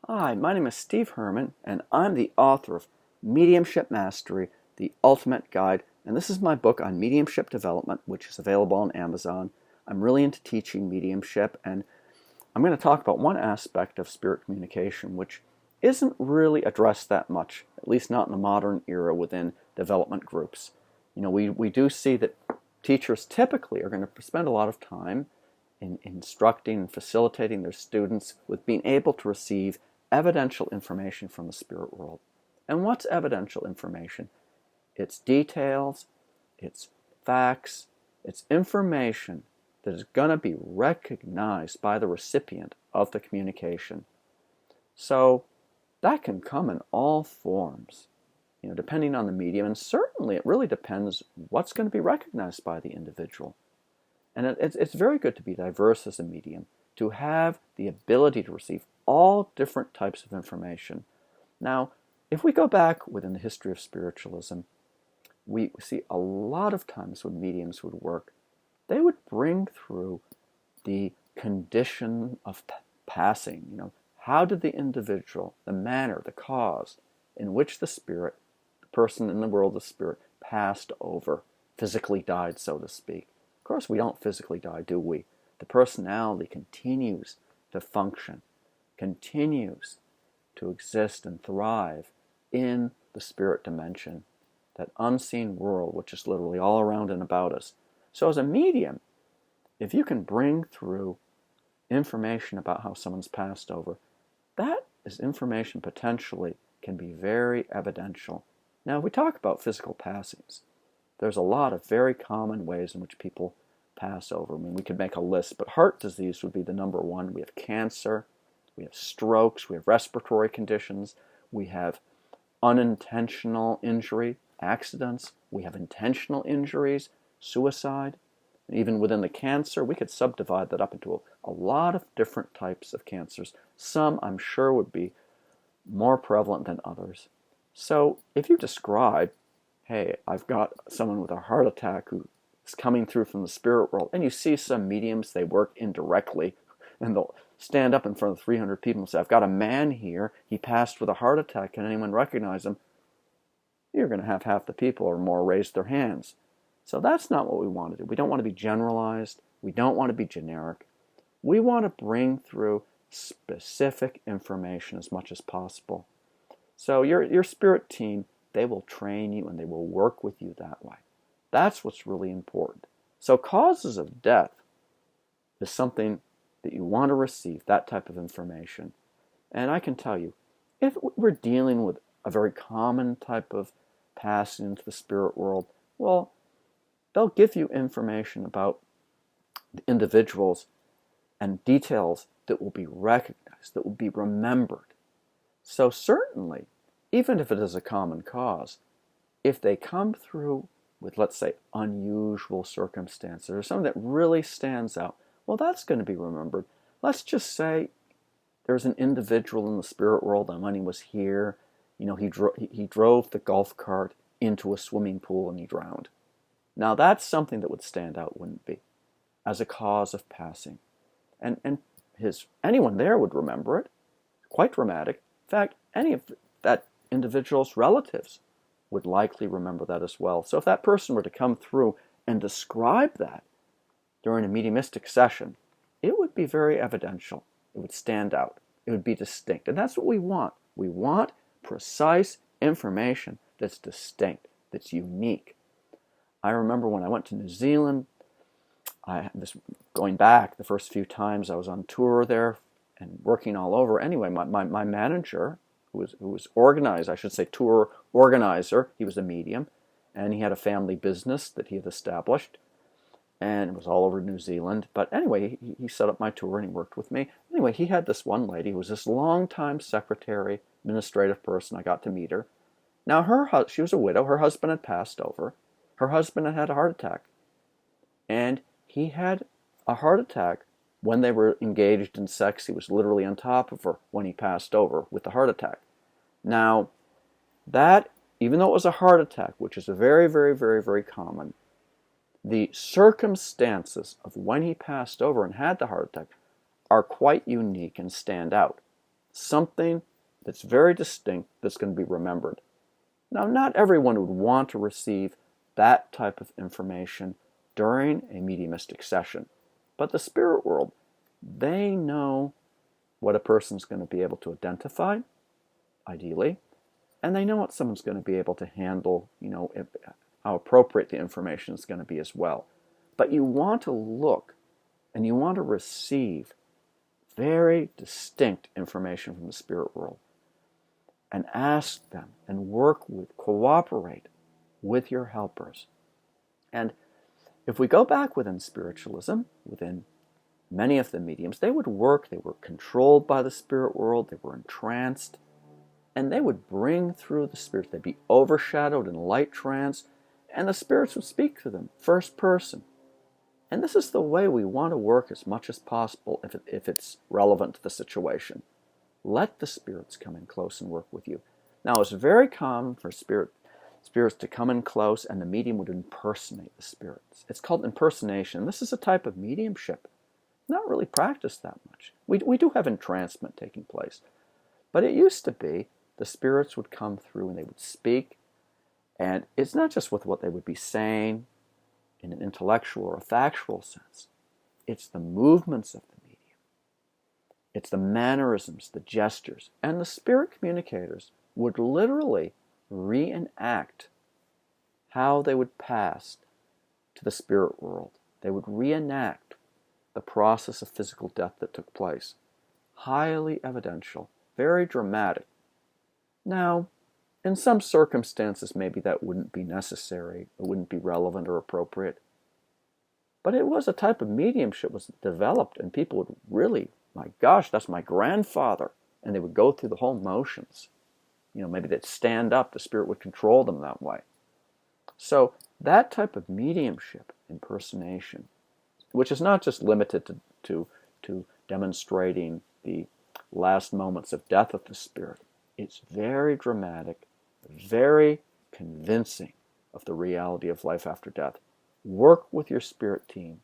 Hi, my name is Steve Hermann, and I'm the author of Mediumship Mastery, the Ultimate Guide, and this is my book on mediumship development, which is available on Amazon. I'm really into teaching mediumship, and I'm going to talk about one aspect of spirit communication, which isn't really addressed that much, at least not in the modern era within development groups. We do see that teachers typically are going to spend a lot of time in instructing and facilitating their students with being able to receive evidential information from the spirit world. And what's evidential information? It's details, it's facts, it's information that is going to be recognized by the recipient of the communication. So that can come in all forms, depending on the medium, and certainly it really depends what's going to be recognized by the individual. And it's very good to be diverse as a medium, to have the ability to receive all different types of information. Now, if we go back within the history of spiritualism, we see a lot of times when mediums would work, they would bring through the condition of passing. How did the individual, the manner, the cause in which the spirit, the person in the world of spirit, passed over, physically died, so to speak. Of course, we don't physically die, do we? The personality continues to function, continues to exist and thrive in the spirit dimension, that unseen world which is literally all around and about us. So as a medium, if you can bring through information about how someone's passed over, that is information potentially can be very evidential. Now, if we talk about physical passings, there's a lot of very common ways in which people pass over. I mean, we could make a list, but heart disease would be the number one. We have cancer, we have strokes, we have respiratory conditions, we have unintentional injury, accidents, we have intentional injuries, suicide. And even within the cancer, we could subdivide that up into a lot of different types of cancers. Some, I'm sure, would be more prevalent than others. So if you describe, hey, I've got someone with a heart attack who is coming through from the spirit world, and you see some mediums, they work indirectly, and they'll stand up in front of 300 people and say, I've got a man here, he passed with a heart attack, can anyone recognize him? You're going to have half the people or more raise their hands. So that's not what we want to do. We don't want to be generalized. We don't want to be generic. We want to bring through specific information as much as possible. So your spirit team, they will train you and they will work with you that way. That's what's really important. So causes of death is something that you want to receive, that type of information. And I can tell you, if we're dealing with a very common type of passing into the spirit world, well, they'll give you information about the individuals and details that will be recognized, that will be remembered. So certainly, even if it is a common cause, if they come through with, let's say, unusual circumstances or something that really stands out, well, that's going to be remembered. Let's just say there's an individual in the spirit world, and when he was here, he drove the golf cart into a swimming pool and he drowned. Now that's something that would stand out, wouldn't it be, as a cause of passing. And anyone there would remember it. Quite dramatic. In fact, any of that individual's relatives would likely remember that as well. So if that person were to come through and describe that during a mediumistic session, it would be very evidential. It would stand out. It would be distinct. And that's what we want. We want precise information that's distinct, that's unique. I remember when I went to New Zealand, going back the first few times I was on tour there and working all over. Anyway, my manager, who was organized, I should say tour organizer, he was a medium, and he had a family business that he had established, and it was all over New Zealand. But anyway, he set up my tour and he worked with me. Anyway, he had this one lady who was this long-time secretary, administrative person. I got to meet her. Now, she was a widow. Her husband had passed over. Her husband had had a heart attack. And he had a heart attack when they were engaged in sex. He was literally on top of her when he passed over with the heart attack. Now, that, even though it was a heart attack, which is very, very, very, very common, the circumstances of when he passed over and had the heart attack are quite unique and stand out. something that's very distinct that's going to be remembered. Now, not everyone would want to receive that type of information during a mediumistic session, but the spirit world, they know what a person's going to be able to identify, ideally, and they know what someone's going to be able to handle, how appropriate the information is going to be as well. But you want to look and you want to receive very distinct information from the spirit world and ask them and cooperate with your helpers. And if we go back within spiritualism, within many of the mediums, they would work, they were controlled by the spirit world, they were entranced, and they would bring through the spirits. They'd be overshadowed in light trance, and the spirits would speak to them, first person. And this is the way we want to work as much as possible if it's relevant to the situation. Let the spirits come in close and work with you. Now, it's very common for spirits to come in close and the medium would impersonate the spirits. It's called impersonation. This is a type of mediumship. Not really practiced that much. We do have entrancement taking place. But it used to be the spirits would come through and they would speak. And it's not just with what they would be saying in an intellectual or a factual sense. It's the movements of the medium. It's the mannerisms, the gestures. And the spirit communicators would literally reenact how they would pass to the spirit world. They would reenact the process of physical death that took place. Highly evidential, very dramatic. Now, in some circumstances, maybe that wouldn't be necessary, it wouldn't be relevant or appropriate. But it was a type of mediumship was developed, and people would really, my gosh, that's my grandfather. And they would go through the whole motions. Maybe they'd stand up, the spirit would control them that way. So that type of mediumship, impersonation, which is not just limited to demonstrating the last moments of death of the spirit, it's very dramatic, very convincing of the reality of life after death. Work with your spirit team.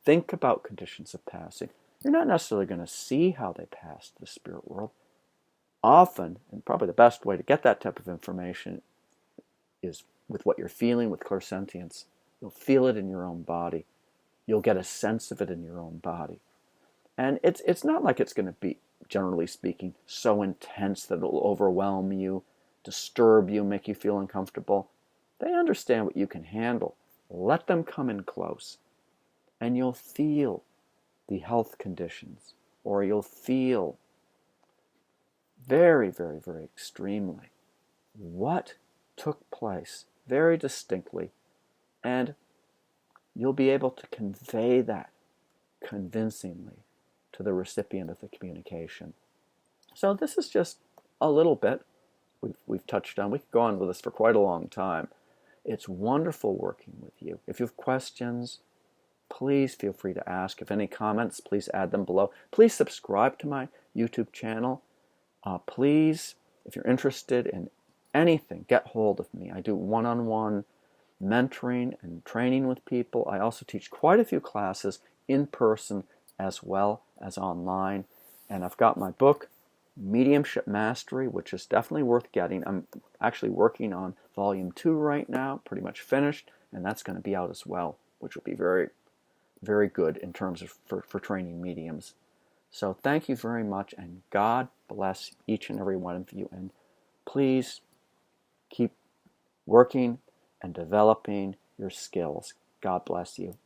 Think about conditions of passing. You're not necessarily going to see how they passed the spirit world. Often, and probably the best way to get that type of information is with what you're feeling, with clairsentience. You'll feel it in your own body. You'll get a sense of it in your own body. And it's not like it's going to be, generally speaking, so intense that it'll overwhelm you, disturb you, make you feel uncomfortable. They understand what you can handle. Let them come in close. And you'll feel the health conditions, or you'll feel very, very, very extremely what took place very distinctly, and you'll be able to convey that convincingly to the recipient of the communication. So this is just a little bit we've touched on. We could go on with this for quite a long time. It's wonderful working with you. If you have questions, please feel free to ask. If any comments, please add them below. Please subscribe to my YouTube channel. Please, if you're interested in anything, get hold of me. I do one-on-one mentoring and training with people. I also teach quite a few classes in person as well as online. And I've got my book, Mediumship Mastery, which is definitely worth getting. I'm actually working on volume 2 right now, pretty much finished, and that's going to be out as well, which will be very, very good in terms of for training mediums. So thank you very much, and God bless each and every one of you. And please keep working and developing your skills. God bless you.